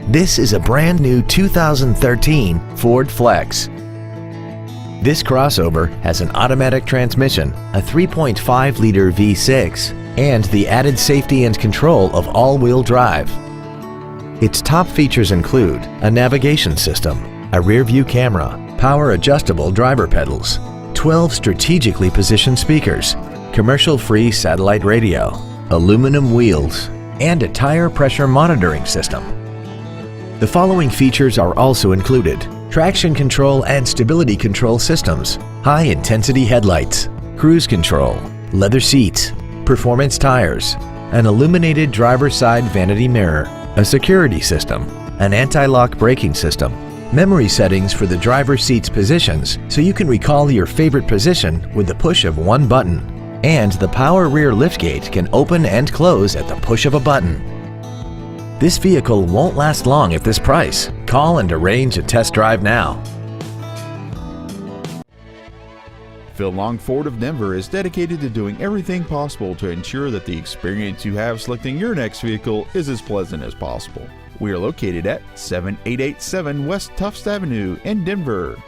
This is a brand new 2013 Ford Flex. This crossover has an automatic transmission, a 3.5-liter V6, and the added safety and control of all-wheel drive. Its top features include a navigation system, a rear-view camera, power-adjustable driver pedals, 12 strategically positioned speakers, commercial-free satellite radio, aluminum wheels, and a tire pressure monitoring system. The following features are also included: traction control and stability control systems, high-intensity headlights, cruise control, leather seats, performance tires, an illuminated driver's side vanity mirror, a security system, an anti-lock braking system, memory settings for the driver's seat's positions so you can recall your favorite position with the push of one button, and the power rear liftgate can open and close at the push of a button. This vehicle won't last long at this price. Call and arrange a test drive now. Phil Long Ford of Denver is dedicated to doing everything possible to ensure that the experience you have selecting your next vehicle is as pleasant as possible. We are located at 7887 West Tufts Avenue in Denver.